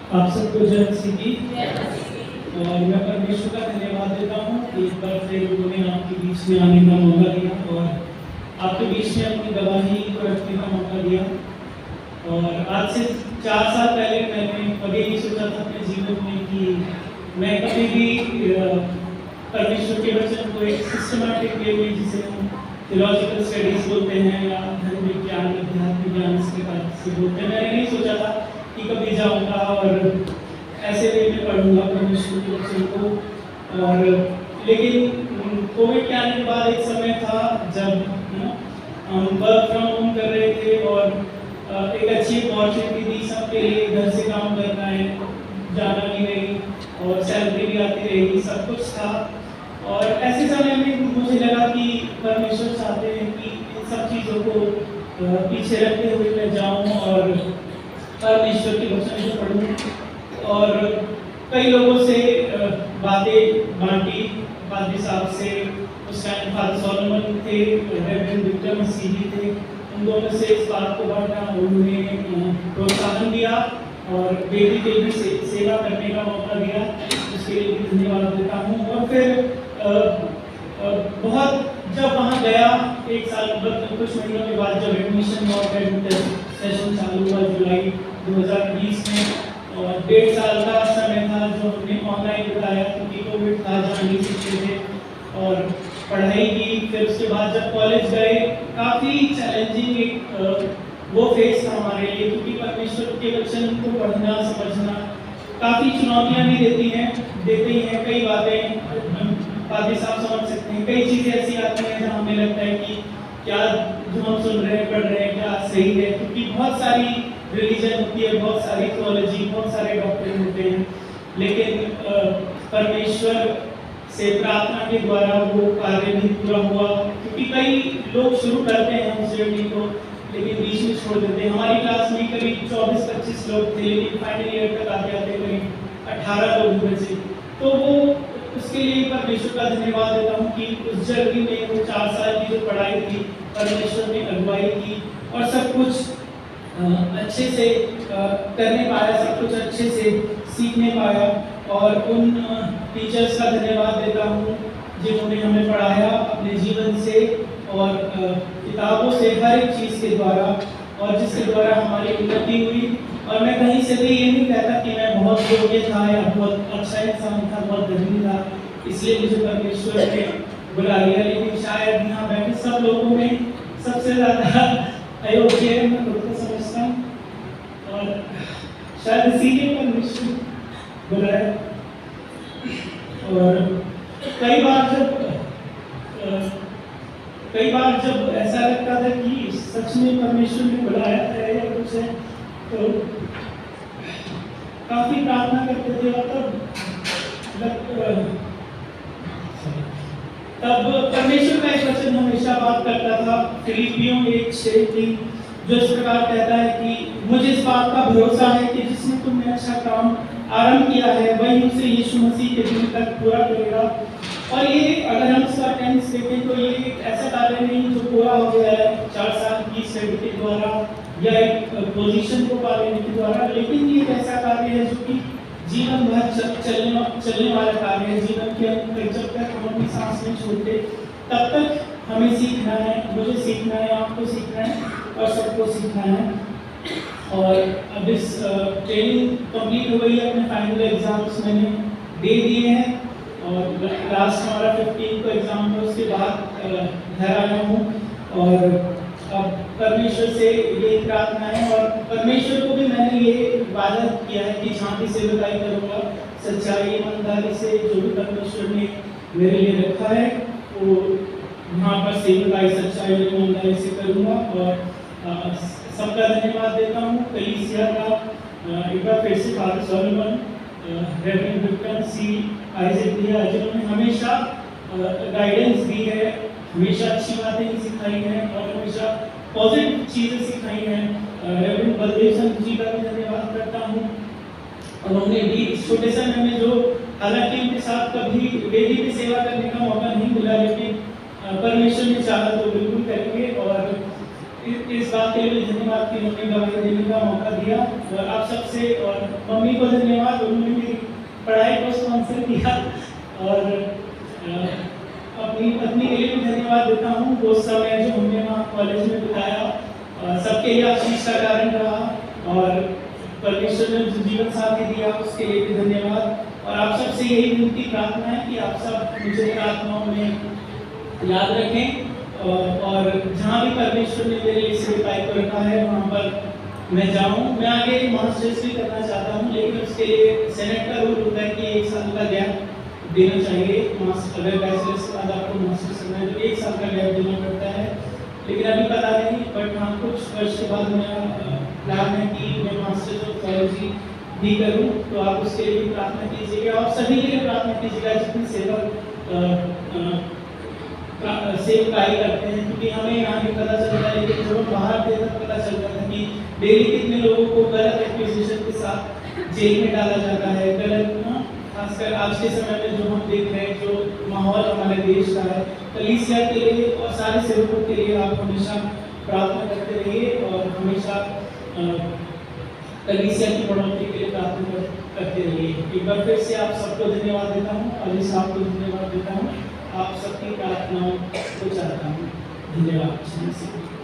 आप सबको जय मसीह की। और मैं परमेश्वर का धन्यवाद देता हूँ कि एक बार फिर उन्होंने आपके बीच में आने का मौका दिया और आपके बीच में अपनी गवाही को रखने का मौका दिया। और आज से 4 साल पहले मैंने कभी नहीं सोचा था अपने जीवन में कि मैं कभी भी परमेश्वर के वचन को एक सिस्टमैटिक वे में, जिसे हम थियोलॉजिकल स्टडीज बोलते हैं या धर्म विज्ञान अध्यात्म ज्ञान से बोलते हैं, मैंने नहीं सोचा था कि कभी जाऊंगा और ऐसे वे में पढ़ूंगा परमेश्वर के वचन को। और लेकिन कोविड के आने के बाद एक समय था जब हम वर्क फ्रॉम होम कर रहे थे और एक अच्छी अपॉर्चुनिटी थी सबके लिए, घर से काम करना है, जाना भी नहीं और सैलरी भी आती रहेगी, सब कुछ था। और ऐसे समय में मुझे लगा कि परमेश्वर चाहते हैं कि इन सब चीज़ों को पीछे रखते हुए मैं जाऊं और परमेश्वर के वचन को पढ़ूं। और कई लोगों से बातें बांटी, पादरी साहब से, उस टाइम फादर सोलोमन थे, रेवरेंड विक्टर मसीही थे, उन दोनों से इस बात को बांटा, उन्होंने प्रोत्साहन दिया और बेटी के भी सेवा करने का मौका दिया, उसके लिए भी धन्यवाद देता हूँ। और फिर बहुत जब वहाँ गया, एक साल कुछ महीनों के बाद जब एडमिशन हुआ, सेशन चालू हुआ जुलाई 2020 में, और 1.5 साल का समय था जो हमने ऑनलाइन बिताया क्योंकि कोविड था, जा नहीं सकते थे, और पढ़ाई की। फिर उसके बाद जब कॉलेज गए, काफ़ी चैलेंजिंग एक वो फेस था हमारे लिए, क्योंकि परमेश्वर के वचन को पढ़ना समझना काफ़ी चुनौतियाँ भी देते ही हैं। कई बातें पादरी साहब समझ सकते हैं, कई चीज़ें ऐसी आती हैं जहाँ हमें लगता है कि क्या जो हम सुन रहे हैं, पढ़ रहे हैं, क्या सही है, क्योंकि बहुत सारी रिलीजन होती है, बहुत सारी थियोलॉजी, बहुत सारे डॉक्ट्रिन होते हैं। लेकिन परमेश्वर से प्रार्थना के द्वारा वो कार्य भी पूरा हुआ, क्योंकि कई लोग शुरू करते हैं उस जर्नी को लेकिन बीच में छोड़ देते हैं। हमारी क्लास में करीब 24-25 लोग थे, लेकिन फाइनल ईयर तक आते आते करीब 18 लोग बचे। तो वो उसके लिए परमेश्वर का धन्यवाद देता हूँ कि उस जर्नी में वो 4 साल की जो पढ़ाई थी, परमेश्वर ने अगुवाई की और सब कुछ अच्छे से करने पाया, सब कुछ अच्छे से सीखने पाया। और उन टीचर्स का धन्यवाद देता हूँ जिन्होंने हमें पढ़ाया अपने जीवन से और किताबों से, हर एक चीज़ के द्वारा, और जिसके द्वारा हमारी उन्नति हुई। और मैं कहीं से भी ये नहीं कहता कि मैं बहुत योग्य था या बहुत अच्छा इंसान था, बहुत धनी था, इसलिए मुझे परमेश्वर ने बुला लिया। लेकिन शायद यहाँ बैठे सब लोगों में सबसे ज़्यादा अयोग्य है, मैं खुद को समझता हूँ, और शायद इसीलिए परमेश्वर बुलाया। और कई बार जब ऐसा लगता था कि सच में परमेश्वर ने बुलाया है या कुछ है, तो काफी प्रार्थना करते थे। और तब परमेश्वर का एक वचन हमेशा बात करता था, फिलिपियों 1:6 की, जो इस प्रकार कहता है कि मुझे इस बात का भरोसा है कि जिसने तुमने अच्छा काम आरंभ किया है वही उसे यीशु मसीह के दिन तक पूरा करेगा। और ये अगर हम इसका टेंस देखें तो ये एक ऐसा कार्य नहीं जो पूरा हो गया है 4 साल की स्टडी के द्वारा या एक पोजीशन को पा लेने के द्वारा, लेकिन ये एक ऐसा कार्य है जो कि जीवन भर चलने वाला कार्य है। जीवन के अंत तक, जब तक हम अपनी सांस नहीं छोड़ते, तब तक हमें सीखना है, मुझे सीखना है, आपको सीखना है और सबको सीखना है। और अब इस ट्रेनिंग कंप्लीट हो गई है, अपने फाइनल एग्जाम्स मैंने दे दिए हैं और लास्ट हमारा 15 को एग्जाम है, उसके बाद घर आया हूँ। और अब परमेश्वर से ये प्रार्थना है, और परमेश्वर को भी मैंने ये वादा किया है कि जहाँ की सेवकाई करूँगा सच्चाई ईमानदारी से, जो भी परमेश्वर ने मेरे लिए रखा है वो वहाँ पर सेवकाई सच्चाई ईमानदारी से करूँगा। और सबका धन्यवाद देता हूँ, कलीसिया का एक बार फिर से फादर सोलोमन, रेवरेंड विक्टर मसीह, आइजैक दिया, जिन्होंने हमेशा गाइडेंस दी है, हमेशा अच्छी बातें सिखाई हैं और हमेशा पॉजिटिव चीज़ें सिखाई हैं। रेवरेंड बलदेव संत जी का भी धन्यवाद करता हूँ, उन्होंने भी इस छोटे समय में, जो हालांकि उनके साथ कभी वेदी में सेवा करने का मौका नहीं मिला, लेकिन परमेश्वर ने चाहा तो बिल्कुल करेंगे। और इस बात के लिए धन्यवाद कि उन्होंने गवाही देने का मौका दिया, और आप सबसे और मम्मी को धन्यवाद, उन्होंने मेरी पढ़ाई को स्पॉन्सर किया, और अपनी पत्नी के लिए भी धन्यवाद देता हूँ। वो समय जो हमने वहाँ कॉलेज में बिताया सबके लिए आशीष का कारण रहा, और परमेश्वर ने जो जीवन साथी दिया उसके लिए भी धन्यवाद। और आप सबसे यही विनती प्रार्थना है कि आप सब मुझे प्रार्थनाओं में याद रखें, और जहाँ भी परमेश्वर ने मेरे लिए सेवकाई को रखा है वहाँ पर मैं जाऊँ। मैं आगे मास्टर्स भी करना चाहता हूँ, लेकिन उसके लिए सेनेट का रूल होता है कि 1 साल का गैप देना चाहिए। अगर बैचलर्स के बाद आपको मास्टर्स करना है तो 1 साल का गैप देना पड़ता है, लेकिन अभी पता नहीं, बट हाँ कुछ वर्ष के बाद मेरा प्लान है कि मैं मास्टर्स ऑफ थियोलॉजी भी करूँ। तो आप उसके लिए भी प्रार्थना कीजिएगा, और सभी के लिए प्रार्थना कीजिएगा जितनी सेवकाई करते हैं, क्योंकि हमें यहाँ भी पता चलता है, लेकिन जब हम बाहर थे तब पता चलता था कि डेली कितने लोगों को गलत एक्विजिशन के साथ जेल में डाला जाता है। गलत खासकर आज के समय में जो हम देख रहे हैं, जो माहौल हमारे देश का है, कलीसिया के लिए और सारे सेवकों के लिए आप हमेशा प्रार्थना करते रहिए, और हमेशा कलीसिया की बढ़ोतरी के लिए प्रार्थना करते रहिए। एक बार फिर से आप सबको धन्यवाद देता हूँ, अली साहब को धन्यवाद देता हूँ, आप सबकी प्रार्थनाओं को चाहता हूँ। धन्यवाद।